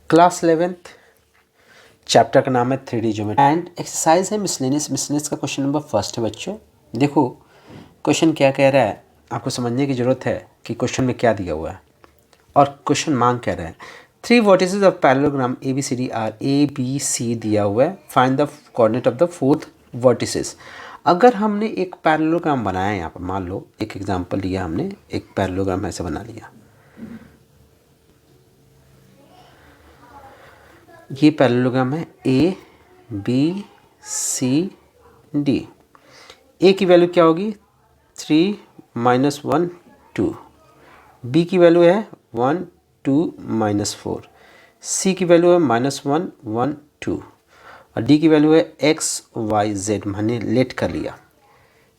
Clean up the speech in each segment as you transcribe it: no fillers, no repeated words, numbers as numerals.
Class 11th chapter का नाम है 3D ज्योमेट्री एंड एक्सरसाइज है मिसलेनियस। मिसलेनियस का क्वेश्चन नंबर फर्स्ट है बच्चों। देखो क्वेश्चन क्या कह रहा है, आपको समझने की ज़रूरत है कि क्वेश्चन में क्या दिया हुआ है और क्वेश्चन मांग कह रहा है। 3 vertices of parallelogram ABCD are ABC दिया हुआ है, find the coordinate of the 4th vertices. अगर हमने एक पैरेललोग्राम बनाया, यहाँ पर मान लो एक एग्जांपल लिया, हमने एक पैरेललोग्राम ऐसे बना लिया। ये पैरेललोग्राम है ABCD। ए की वैल्यू क्या होगी 3 -1 2, बी की वैल्यू है 1 2 -4, सी की वैल्यू है -1 1 2 और डी की वैल्यू है XYZ। हमने लेट कर लिया,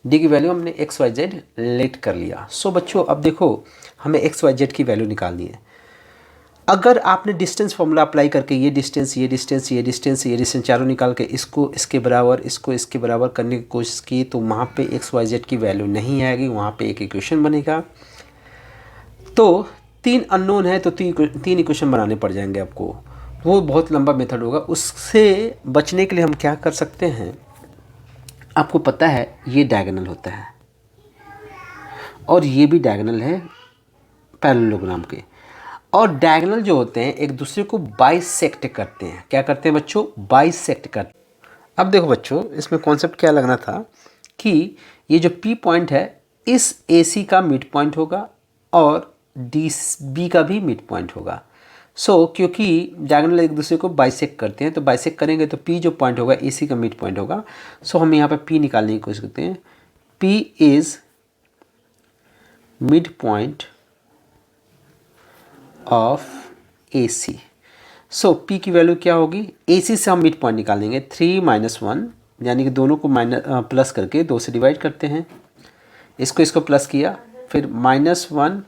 डी की वैल्यू हमने XYZ लेट कर लिया। सो बच्चों अब देखो हमें XYZ की वैल्यू निकालनी है। अगर आपने डिस्टेंस फॉर्मूला अप्लाई करके ये डिस्टेंस चारों निकाल के इसको इसके बराबर इसको इसके बराबर करने की कोशिश की तो वहाँ पे XYZ की वैल्यू नहीं आएगी, वहाँ पे एक इक्वेशन बनेगा। तो 3 अननोन है तो 3 इक्वेशन बनाने पड़ जाएंगे आपको, वो बहुत लंबा मेथड होगा। उससे बचने के लिए हम क्या कर सकते हैं, आपको पता है ये डायगोनल होता है और ये भी डायगोनल है पैरेललोग्राम के, और डायगोनल जो होते हैं एक दूसरे को बाइसेक्ट करते हैं। क्या करते हैं बच्चों, बाइसेक्ट करते हैं। अब देखो बच्चों इसमें कॉन्सेप्ट क्या लगना था कि ये जो P पॉइंट है इस AC का मिड पॉइंट होगा और DB का भी मिड पॉइंट होगा। सो क्योंकि डायगोनल एक दूसरे को बाइसेक्ट करते हैं तो बाइसेक्ट करेंगे तो P जो पॉइंट होगा AC का मिड पॉइंट होगा। सो हम यहाँ पे P निकालने की कोशिश करते हैं। P is mid point of AC। So P की वैल्यू क्या होगी, AC से हम मिड पॉइंट निकालेंगे 3 -1, यानी कि दोनों को प्लस करके 2 से डिवाइड करते हैं। इसको प्लस किया, फिर -1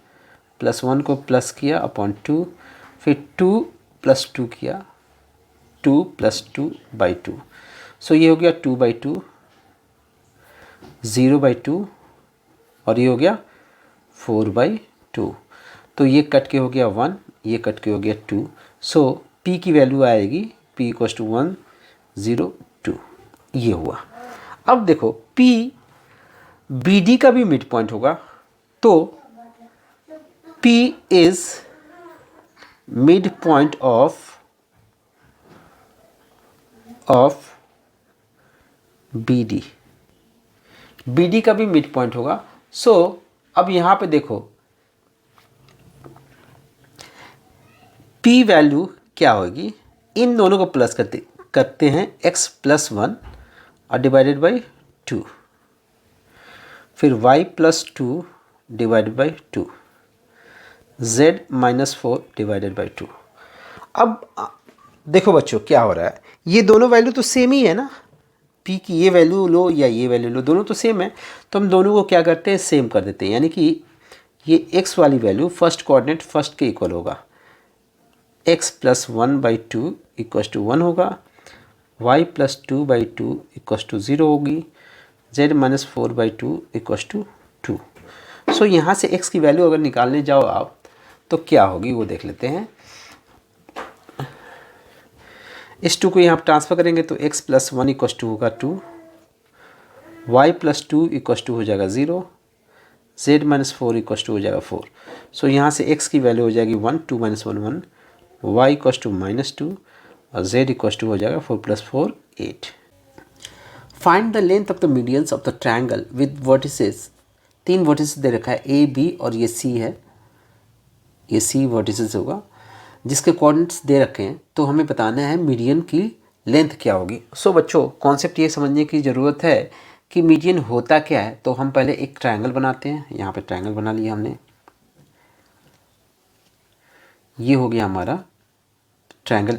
+ 1 को प्लस किया अपॉन 2, फिर 2 + 2 किया 2 + 2/2। सो ये हो गया 2/2, 0/2 और ये हो गया 4/2। तो ये कट के हो गया 1, ये कट के हो गया 2। सो P की वैल्यू आएगी P = 1 0 2। ये हुआ। अब देखो P BD का भी मिड पॉइंट होगा तो P is mid point of BD। BD का भी मिड पॉइंट होगा। सो अब यहाँ पे देखो P वैल्यू क्या होगी, इन दोनों को प्लस करते हैं x + 1 और डिवाइडेड बाई 2, फिर y + 2 divided by 2, z - 4 divided by 2। अब देखो बच्चों क्या हो रहा है, ये दोनों वैल्यू तो सेम ही है ना, P की ये वैल्यू लो या ये वैल्यू लो, दोनों तो सेम है। तो हम दोनों को क्या करते हैं, सेम कर देते हैं, यानी कि ये x वाली वैल्यू फर्स्ट कोऑर्डिनेट फर्स्ट के इक्वल होगा, x + 1/2 = 1 होगा, y + 2/2 = 0 होगी, z - 4/2 = 2। सो यहाँ से x की वैल्यू अगर निकालने जाओ आप तो क्या होगी वो देख लेते हैं। इस 2 को यहाँ ट्रांसफ़र करेंगे तो x + 1 = होगा 2, y + 2 = हो जाएगा 0, z - 4 = हो जाएगा 4। सो यहाँ से x की वैल्यू हो जाएगी 1, 2 - 1 1, y = -2 और z = हो जाएगा 4 + 4 8। Find the length of the medians of the triangle with vertices. 3 vertices दे रखा है A B और ये C है, ये C वर्टिसेस होगा जिसके कोऑर्डिनेट्स दे रखे हैं। तो हमें बताना है मीडियन की लेंथ क्या होगी। सो बच्चों कॉन्सेप्ट ये समझने की ज़रूरत है कि मीडियन होता क्या है। तो हम पहले एक ट्रायंगल बनाते हैं, यहाँ पे ट्रायंगल बना लिया हमने, ये हो गया हमारा ट्रायंगल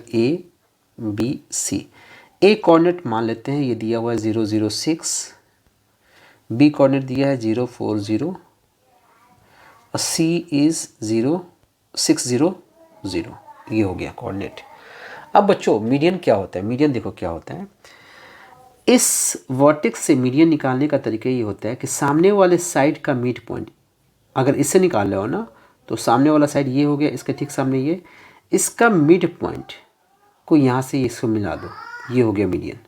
ABC। ए कोऑर्डिनेट मान लेते हैं ये दिया हुआ है 0 0 6, बी कोऑर्डिनेट दिया है 0 4 0 और सी इज़ 0 6 0 0। ये हो गया कोऑर्डिनेट। अब बच्चों मीडियन क्या होता है, मीडियन देखो क्या होता है। इस वर्टेक्स से मीडियन निकालने का तरीका ये होता है कि सामने वाले साइड का मिड पॉइंट अगर इससे निकाल रहे हो ना तो सामने वाला साइड ये हो गया, इसके ठीक सामने ये इसका मिड पॉइंट को यहाँ से इसको मिला दो, ये हो गया मीडियन।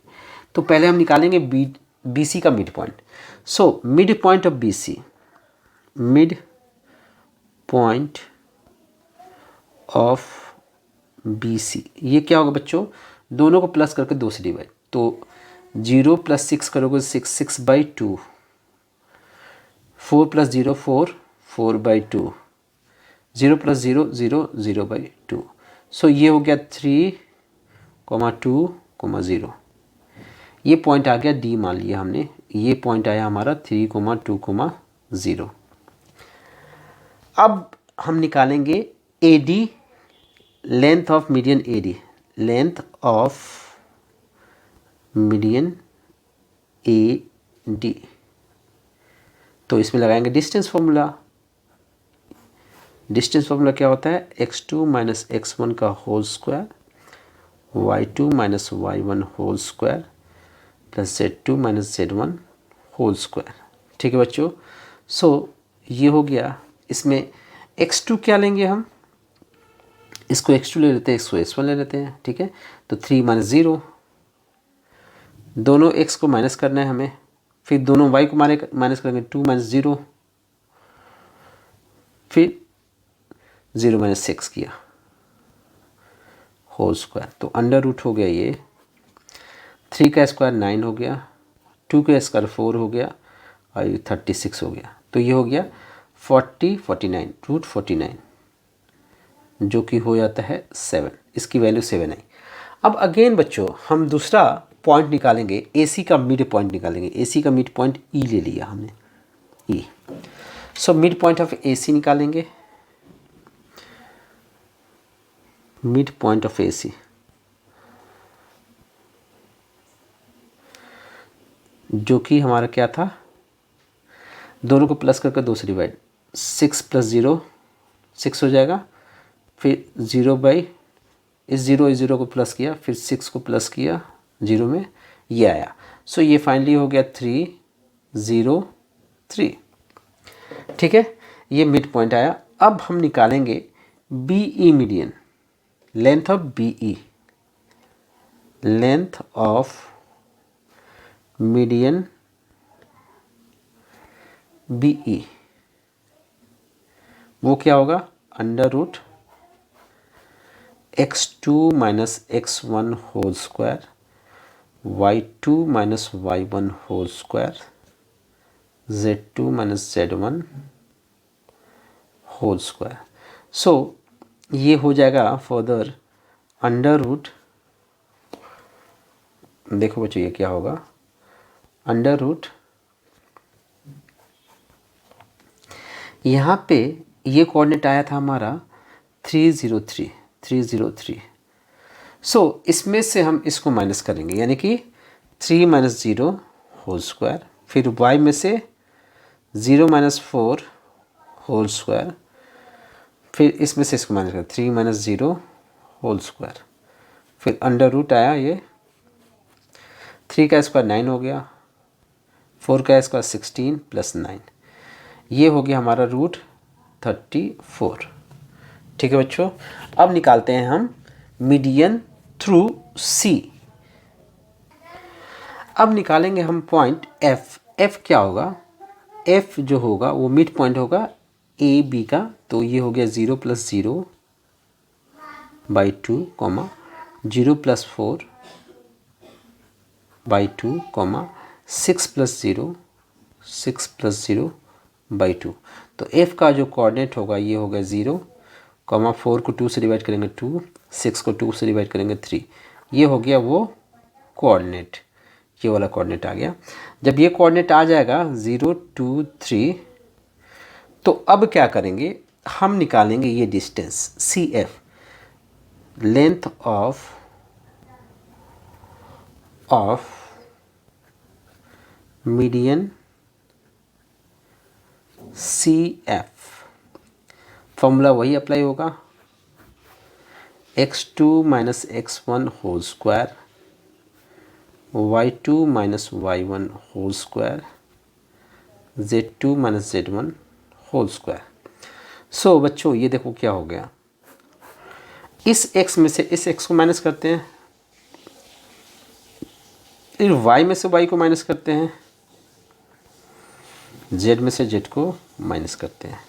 तो पहले हम निकालेंगे बी सी का mid point. So mid point of B C, mid point of B C, ये क्या होगा बच्चों, दोनों को प्लस करके 2 से डिवाइड, तो 0 + 6 करोगे 6, 6/2, 4 + 0 4, 4/2, 0 + 0 0, 0/2। सो ये हो गया 3, 2, 0। ये पॉइंट आ गया डी, मान लिया हमने, ये पॉइंट आया हमारा 3, 2, 0। अब हम निकालेंगे A D, length of median A D, length of median A D. तो इसमें लगाएंगे डिस्टेंस फॉर्मूला। डिस्टेंस फॉर्मूला क्या होता है, x2 - x1 का whole square, y2 - y1 whole square plus z2 - z1 whole square. ठीक है बच्चों। सो ये हो गया। इसमें x2 क्या लेंगे हम, इसको x2 ले लेते हैं, इसको x1 ले लेते हैं। ठीक है, तो 3 - 0, दोनों x को माइनस करना है हमें, फिर दोनों y को माइनस करेंगे, 2 - 0, फिर 0 - 6 किया होल स्क्वायर, तो अंडर रूट हो गया ये, 3 का स्क्वायर 9 हो गया, 2 का स्क्वायर 4 हो गया और ये 36 हो गया। तो ये हो गया 49 रूट 49, जो कि हो जाता है 7। इसकी वैल्यू 7 आई। अब अगेन बच्चों हम दूसरा पॉइंट निकालेंगे, AC का मिड पॉइंट निकालेंगे। AC का मिड पॉइंट E ले लिया हमने, E। So mid point of AC निकालेंगे, मिड पॉइंट ऑफ AC, जो कि हमारा क्या था, दोनों को प्लस करके 2 से डिवाइड, 6 + 0 6 हो जाएगा, फिर 0 इस 0 को प्लस किया, फिर 6 को प्लस किया 0 में, ये आया। सो ये फाइनली हो गया 3, 0, 3। ठीक है, ये मिड पॉइंट आया। अब हम निकालेंगे BE median, length of BE, length of median BE, वो क्या होगा, under root x2 - x1 whole square, y2 - y1 whole square, z2 - z1 whole square. So ये हो जाएगा फर्दर अंडर रूट, देखो बच्चों ये क्या होगा, अंडर रूट, यहाँ पे ये कोऑर्डिनेट आया था हमारा 303। सो इसमें से हम इसको माइनस करेंगे, यानी कि 3 - 0 होल स्क्वायर, फिर y में से 0 - 4 होल स्क्वायर, फिर इसमें से इसको माइनस करें, 3 - 0 होल स्क्वायर, फिर अंडर रूट आया, ये 3 का स्क्वायर 9 हो गया, 4 का स्क्वायर 16 + 9, ये हो गया हमारा रूट 34। ठीक है बच्चों, अब निकालते हैं हम मीडियन थ्रू C। अब निकालेंगे हम पॉइंट F। F क्या होगा, F जो होगा वो मिड पॉइंट होगा AB का, तो ये हो गया 0 + 0/2, 0 + 4/2, 6 + 0, 6 + 0/2। तो F का जो कोऑर्डिनेट होगा ये होगा 0, 4 को 2 से डिवाइड करेंगे 2, 6 को 2 से डिवाइड करेंगे 3। ये हो गया वो कोऑर्डिनेट, ये वाला कोऑर्डिनेट आ गया। जब ये कोऑर्डिनेट आ जाएगा 0, 2, 3, तो अब क्या करेंगे, हम निकालेंगे ये distance CF, length of median CF। Formula वही अप्लाई होगा, x2 - x1 whole square, y2 - y1 whole square, z2 - z1 whole square. So बच्चों ये देखो क्या हो गया, इस x में से इस x को माइनस करते हैं, फिर y में से y को माइनस करते हैं, z में से z को माइनस करते हैं।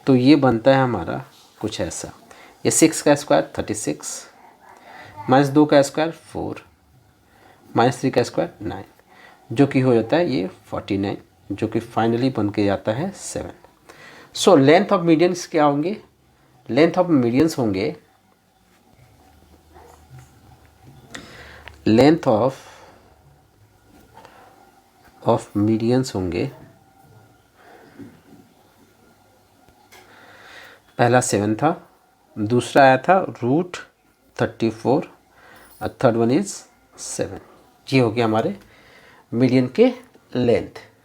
तो ये बनता है हमारा कुछ ऐसा, ये 6 का स्क्वायर 36, माइनस 2 का स्क्वायर 4, माइनस 3 का स्क्वायर 9, जो कि हो जाता है ये 49, जो कि फाइनली बन के जाता है 7। सो लेंथ ऑफ मीडियंस क्या होंगे? लेंथ ऑफ मीडियंस होंगे, लेंथ ऑफ मीडियंस होंगे, पहला 7 था, दूसरा आया था √34 और थर्ड वन इज़ 7। ये हो गया हमारे मीडियन के लेंथ।